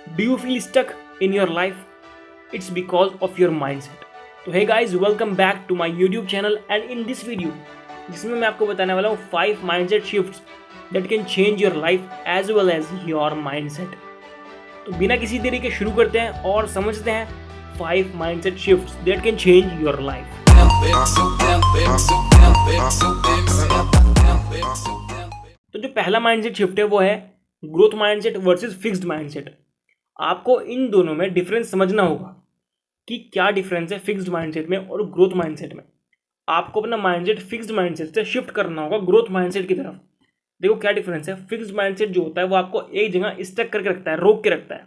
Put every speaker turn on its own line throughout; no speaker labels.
Do you feel stuck in your life? It's because of your mindset. तो hey guys, welcome back to my YouTube channel and in this video जिसमें मैं आपको बताने वाला हूँ 5 mindset shifts that can change your life as well as your mindset. तो बिना किसी देरी के शुरू करते हैं और समझते हैं 5 mindset shifts that can change your life. तो जो पहला माइंडसेट शिफ्ट है वो है growth mindset versus fixed mindset. आपको इन दोनों में डिफरेंस समझना होगा कि क्या डिफरेंस है फिक्स्ड माइंडसेट में और ग्रोथ माइंडसेट में. आपको अपना माइंडसेट फिक्स्ड माइंडसेट से शिफ्ट करना होगा ग्रोथ माइंडसेट की तरफ. देखो क्या डिफरेंस है. फिक्स्ड माइंडसेट जो होता है वो आपको एक जगह स्टक करके रखता है, रोक के रखता है.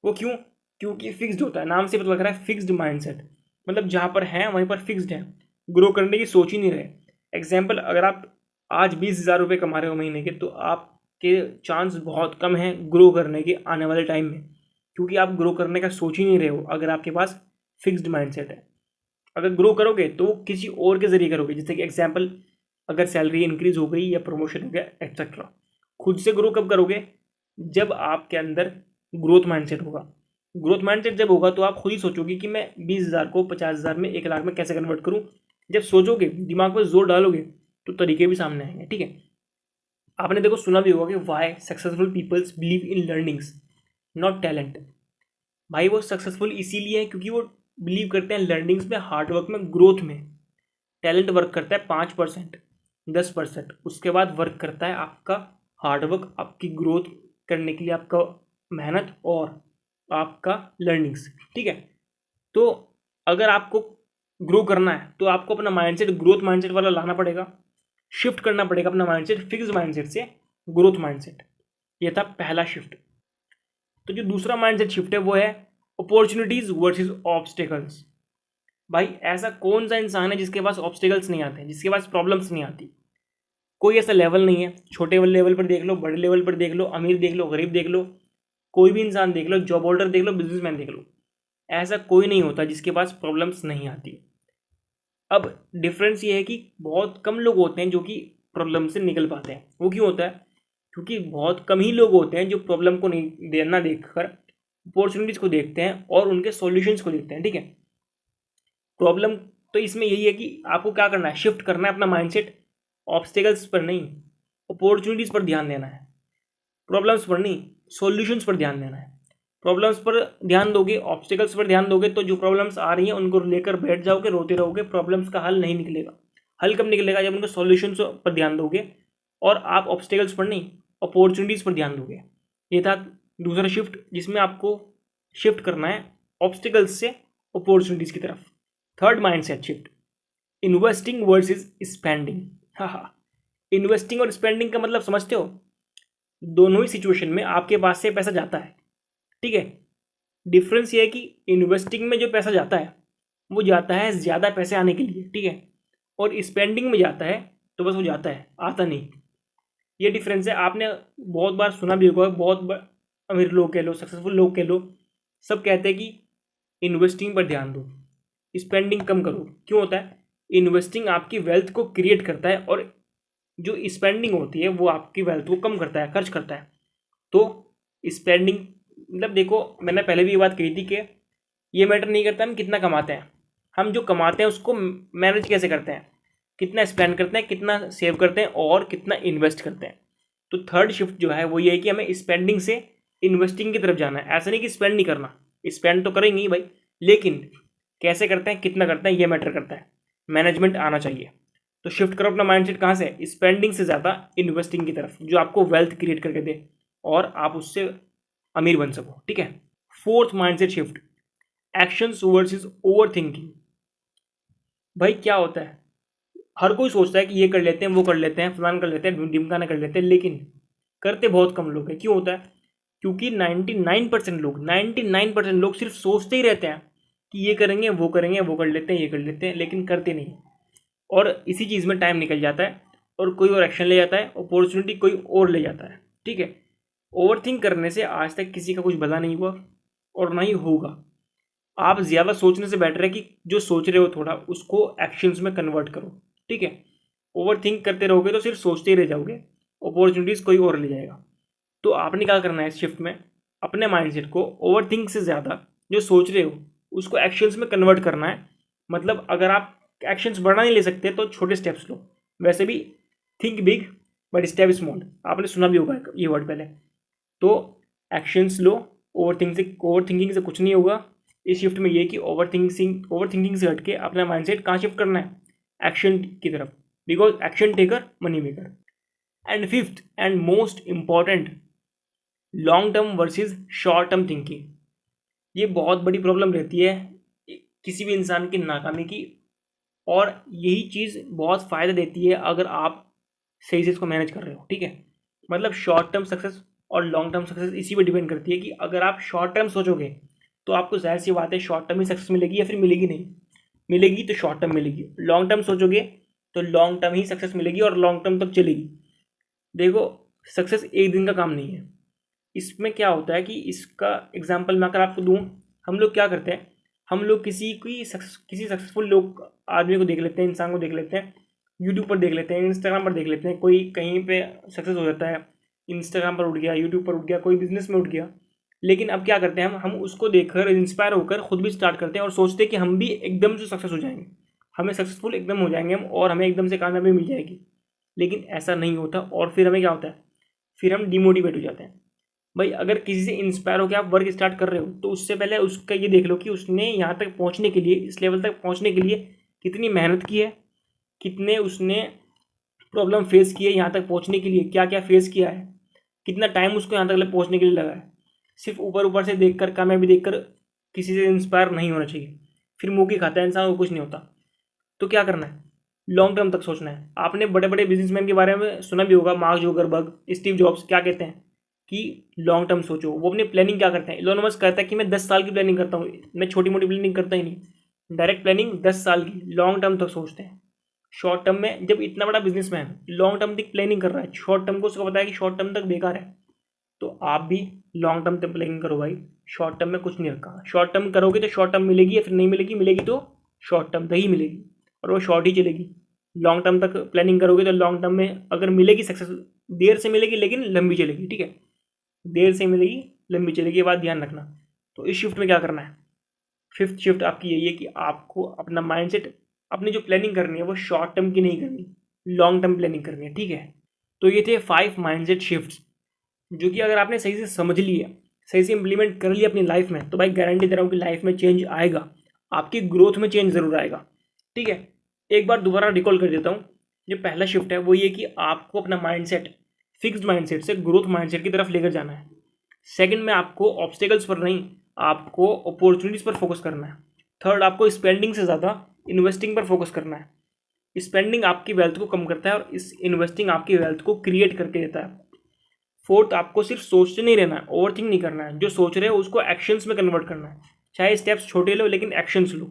वो क्यों? क्योंकि फिक्स्ड होता है. नाम से पता लग रहा है फिक्स्ड माइंडसेट, मतलब जहाँ पर है वहीं पर फिक्स्ड है, ग्रो करने की सोच ही नहीं रहे. एग्जाम्पल, अगर आप आज 20,000 रुपये कमा रहे हो महीने के, तो आपके चांस बहुत कम है ग्रो करने के आने वाले टाइम में, क्योंकि आप ग्रो करने का सोच ही नहीं रहे हो. अगर आपके पास फिक्स्ड माइंडसेट है, अगर ग्रो करोगे तो किसी और के जरिए करोगे. जैसे कि एग्जाम्पल, अगर सैलरी इंक्रीज हो गई या प्रमोशन हो गया एक्सेट्रा. खुद से ग्रो कब करोगे? जब आपके अंदर ग्रोथ माइंडसेट होगा. ग्रोथ माइंडसेट जब होगा तो आप खुद ही सोचोगे कि मैं 20,000 को 50,000 में 1 लाख में कैसे कन्वर्ट करूँ. जब सोचोगे, दिमाग पर जोर डालोगे, तो तरीके भी सामने आएंगे. ठीक है. आपने देखो सुना भी होगा कि why successful peoples believe in learnings not talent. भाई वो सक्सेसफुल इसीलिए है क्योंकि वो बिलीव करते हैं लर्निंग्स में, हार्डवर्क में, ग्रोथ में. टैलेंट वर्क करता है 5%, 10%. उसके बाद वर्क करता है आपका हार्डवर्क, आपकी ग्रोथ करने के लिए आपका मेहनत और आपका लर्निंग्स. ठीक है. तो अगर आपको ग्रो करना है तो आपको अपना माइंडसेट ग्रोथ माइंडसेट वाला लाना पड़ेगा. शिफ्ट करना पड़ेगा अपना माइंडसेट फिक्स्ड माइंडसेट से ग्रोथ माइंडसेट. ये था पहला शिफ्ट. तो जो दूसरा माइंडसेट शिफ्ट है वो है अपॉर्चुनिटीज वर्सेस ऑब्स्टेकल्स. भाई ऐसा कौन सा इंसान है जिसके पास ऑब्स्टेकल्स नहीं आते, जिसके पास प्रॉब्लम्स नहीं आती? कोई ऐसा लेवल नहीं है. छोटे लेवल पर देख लो, बड़े लेवल पर देख लो, अमीर देख लो, गरीब देख लो, कोई भी इंसान देख लो, जॉब होल्डर देख लो, बिजनेसमैन देख लो, ऐसा कोई नहीं होता जिसके पास प्रॉब्लम्स नहीं आती. अब डिफरेंस ये है कि बहुत कम लोग होते हैं जो कि प्रॉब्लम से निकल पाते हैं. वो क्यों होता है? क्योंकि बहुत कम ही लोग होते हैं जो प्रॉब्लम को नहीं देना देखकर अपॉर्चुनिटीज़ को देखते हैं और उनके सॉल्यूशंस को देखते हैं. ठीक है. प्रॉब्लम तो इसमें यही है कि आपको क्या करना है, शिफ्ट करना है अपना माइंडसेट. ऑब्स्टेकल्स पर नहीं, अपॉर्चुनिटीज़ पर ध्यान देना है. प्रॉब्लम्स पर नहीं, सॉल्यूशंस पर ध्यान देना है. प्रॉब्लम्स पर ध्यान दोगे, ऑब्स्टिकल्स पर ध्यान दोगे, तो जो प्रॉब्लम्स आ रही हैं उनको लेकर बैठ जाओगे, रोते रहोगे, प्रॉब्लम्स का हल नहीं निकलेगा. हल कब निकलेगा? जब उनके सॉल्यूशंस पर ध्यान दोगे और आप ऑब्स्टिकल्स पर नहीं, अपॉर्चुनिटीज़ पर ध्यान दोगे. ये था दूसरा शिफ्ट जिसमें आपको शिफ्ट करना है ऑब्स्टिकल्स से अपॉर्चुनिटीज़ की तरफ. Third mindset shift, investing versus spending. हाँ, इन्वेस्टिंग और स्पेंडिंग का मतलब समझते हो? दोनों ही सिचुएशन में आपके पास से पैसा जाता है. ठीक है. डिफरेंस ये है कि इन्वेस्टिंग में जो पैसा जाता है वो जाता है ज़्यादा पैसे आने के लिए. ठीक है. और स्पेंडिंग में जाता है तो बस वो जाता है, आता नहीं. ये डिफरेंस है. आपने बहुत बार सुना भी होगा, बहुत अमीर लोग कह लो, सक्सेसफुल लोग कह लो, सब कहते हैं कि इन्वेस्टिंग पर ध्यान दो, स्पेंडिंग कम करो. क्यों होता है? इन्वेस्टिंग आपकी वेल्थ को क्रिएट करता है और जो स्पेंडिंग होती है वो आपकी वेल्थ को कम करता है, खर्च करता है. तो स्पेंडिंग मतलब देखो, मैंने पहले भी ये बात कही थी कि ये मैटर नहीं करता हम कितना कमाते हैं, हम जो कमाते हैं उसको मैनेज कैसे करते हैं, कितना स्पेंड करते हैं, कितना सेव करते हैं और कितना इन्वेस्ट करते हैं. तो थर्ड शिफ्ट जो है वो ये है कि हमें स्पेंडिंग से इन्वेस्टिंग की तरफ जाना है. ऐसा नहीं कि स्पेंड नहीं करना, स्पेंड तो करेंगे ही भाई, लेकिन कैसे करते हैं, कितना करते हैं, ये मैटर करता है. मैनेजमेंट आना चाहिए. तो शिफ्ट करो अपना माइंडसेट कहाँ से? स्पेंडिंग से ज़्यादा इन्वेस्टिंग की तरफ, जो आपको वेल्थ क्रिएट करके दे और आप उससे अमीर बन सको. ठीक है. Fourth mindset shift, actions versus over thinking. भाई क्या होता है, हर कोई सोचता है कि ये कर लेते हैं, वो कर लेते हैं, फलान कर लेते हैं, ढिमकाना कर लेते हैं, लेकिन करते बहुत कम लोग हैं. क्यों होता है? क्योंकि 99% लोग सिर्फ सोचते ही रहते हैं कि ये करेंगे, वो करेंगे, वो कर लेते हैं, ये कर लेते हैं, लेकिन करते नहीं. और इसी चीज़ में टाइम निकल जाता है और कोई और एक्शन ले जाता है, अपॉर्चुनिटी कोई और ले जाता है. ठीक है. ओवरथिंक करने से आज तक किसी का कुछ भला नहीं हुआ और ना ही होगा. आप ज़्यादा सोचने से बेटर है कि जो सोच रहे हो थोड़ा उसको एक्शंस में कन्वर्ट करो. ठीक है. ओवरथिंक करते रहोगे तो सिर्फ सोचते ही रह जाओगे, अपॉर्चुनिटीज़ कोई और ले जाएगा. तो आपने क्या करना है इस शिफ्ट में? अपने माइंडसेट को ओवर थिंक से ज़्यादा जो सोच रहे हो उसको एक्शंस में कन्वर्ट करना है। मतलब अगर आप एक्शंस बड़ा नहीं ले सकते तो छोटे स्टेप्स लो। वैसे भी think big but step small, आपने सुना भी होगा ये वर्ड पहले। तो एक्शंस लो, ओवर थिंकिंग से कुछ नहीं होगा। इस शिफ्ट में ये कि ओवर थिंकिंग से हट के अपना माइंडसेट कहाँ शिफ्ट करना है, एक्शन की तरफ, because action taker money maker. And fifth and most important, long term versus short term thinking. ये बहुत बड़ी प्रॉब्लम रहती है किसी भी इंसान की नाकामी की, और यही चीज़ बहुत फ़ायदा देती है अगर आप सही से इसको मैनेज कर रहे हो। ठीक है, मतलब शॉर्ट टर्म सक्सेस और लॉन्ग टर्म सक्सेस इसी पे डिपेंड करती है कि अगर आप शॉर्ट टर्म सोचोगे तो आपको जाहिर सी बात है शॉर्ट टर्म ही सक्सेस मिलेगी या फिर मिलेगी नहीं, मिलेगी तो शॉर्ट टर्म मिलेगी। लॉन्ग टर्म सोचोगे तो लॉन्ग टर्म ही सक्सेस मिलेगी और लॉन्ग टर्म तक चलेगी। देखो, सक्सेस एक दिन का काम नहीं है। इसमें क्या होता है कि इसका एग्जाम्पल मैं अगर आपको दूँ, हम लोग क्या करते हैं, हम लोग किसी सक्सेसफुल लोग आदमी को देख लेते हैं, इंसान को देख लेते हैं, यूट्यूब पर देख लेते हैं, इंस्टाग्राम पर देख लेते हैं, कोई कहीं पे सक्सेस हो जाता है, इंस्टाग्राम पर उठ गया, यूट्यूब पर उठ गया, कोई बिजनेस में उठ गया। लेकिन अब क्या करते हैं हम उसको देखकर इंस्पायर होकर खुद भी स्टार्ट करते हैं और सोचते हैं कि हम भी एकदम से सक्सेस हो जाएंगे, हमें सक्सेसफुल एकदम हो जाएंगे हम, और हमें एकदम से कामयाबी मिल जाएगी। लेकिन ऐसा नहीं होता, और फिर हमें क्या होता है, फिर हम डिमोटिवेट हो जाते हैं। भाई अगर किसी से इंस्पायर होकर आप वर्क स्टार्ट कर रहे हो तो उससे पहले उसका ये देख लो कि उसने यहाँ तक पहुँचने के लिए, इस लेवल तक पहुँचने के लिए कितनी मेहनत की है, कितने उसने प्रॉब्लम फेस किए यहाँ तक पहुँचने के लिए, क्या क्या फेस किया है, कितना टाइम उसको यहाँ तक पहुँचने के लिए लगा है। सिर्फ ऊपर ऊपर से देखकर, कामयाबी देखकर किसी से इंस्पायर नहीं होना चाहिए, फिर मुँह की खाता है इंसान को, कुछ नहीं होता। तो क्या करना है, लॉन्ग टर्म तक सोचना है। आपने बड़े बड़े बिजनेसमैन के बारे में सुना भी होगा, मार्क जुकरबर्ग, स्टीव जॉब्स, क्या कहते हैं कि लॉन्ग टर्म सोचो। वो अपनी प्लानिंग क्या करते हैं, इलोन मस्क कहता है कि मैं 10 साल की प्लानिंग करता हूँ, मैं छोटी मोटी प्लानिंग करता ही नहीं, डायरेक्ट प्लानिंग 10 साल की, लॉन्ग टर्म तक सोचते हैं। शॉर्ट टर्म में जब इतना बड़ा बिजनेसमैन लॉन्ग टर्म तक प्लानिंग कर रहा है, शॉर्ट टर्म को उसको पता है कि शॉर्ट टर्म तक बेकार है, तो आप भी लॉन्ग टर्म तक प्लानिंग करो भाई। शॉर्ट टर्म में कुछ नहीं रखा, शॉर्ट टर्म करोगे तो शॉर्ट टर्म मिलेगी, या फिर नहीं मिलेगी, मिलेगी तो शॉर्ट टर्म तक ही मिलेगी और वो शॉर्ट ही चलेगी। लॉन्ग टर्म तक प्लानिंग करोगे तो लॉन्ग टर्म में अगर मिलेगी सक्सेस, देर से मिलेगी लेकिन लंबी चलेगी। ठीक है, देर से मिलेगी लंबी चलेगी, ये बात ध्यान रखना। तो इस शिफ्ट में क्या करना है, फिफ्थ शिफ्ट आपकी यही है कि आपको अपना माइंडसेट, अपनी जो प्लानिंग करनी है वो शॉर्ट टर्म की नहीं करनी, लॉन्ग टर्म प्लानिंग करनी है। ठीक है, तो ये थे 5 माइंडसेट शिफ्ट्स जो कि अगर आपने सही से समझ लिया, सही से इम्प्लीमेंट कर लिया अपनी लाइफ में, तो भाई गारंटी दे रहा हूँ कि लाइफ में चेंज आएगा, आपकी ग्रोथ में चेंज ज़रूर आएगा। ठीक है, एक बार दोबारा रिकॉल कर देता हूँ। जो पहला शिफ्ट है वो ये कि आपको अपना माइंडसेट फिक्स्ड माइंडसेट से ग्रोथ माइंडसेट की तरफ लेकर जाना है। सेकंड में आपको ऑब्स्टेकल्स पर नहीं, आपको अपॉर्चुनिटीज़ पर फोकस करना है। थर्ड, आपको स्पेंडिंग से ज़्यादा इन्वेस्टिंग पर फोकस करना है। स्पेंडिंग आपकी वेल्थ को कम करता है और इस इन्वेस्टिंग आपकी वेल्थ को क्रिएट करके देता है। फोर्थ, आपको सिर्फ सोचते नहीं रहना है, ओवर थिंक नहीं करना है, जो सोच रहे हो उसको एक्शंस में कन्वर्ट करना है, चाहे स्टेप्स छोटे लो लेकिन actions low.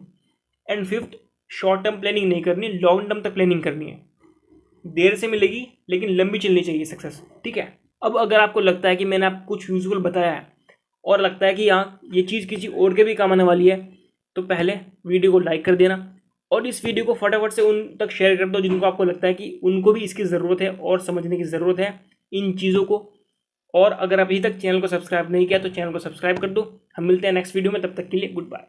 And fifth, short term planning नहीं करनी, लॉन्ग टर्म तक प्लानिंग करनी है। देर से मिलेगी लेकिन लंबी चलनी चाहिए सक्सेस। ठीक है, अब अगर आपको लगता है कि मैंने आपको कुछ यूजफुल बताया है और लगता है कि हाँ ये चीज़ किसी और के भी काम आने वाली है, तो पहले वीडियो को लाइक कर देना और इस वीडियो को फटाफट से उन तक शेयर कर दो जिनको आपको लगता है कि उनको भी इसकी ज़रूरत है और समझने की ज़रूरत है इन चीज़ों को। और अगर अभी तक चैनल को सब्सक्राइब नहीं किया तो चैनल को सब्सक्राइब कर दो। हम मिलते हैं नेक्स्ट वीडियो में, तब तक के लिए गुड बाय।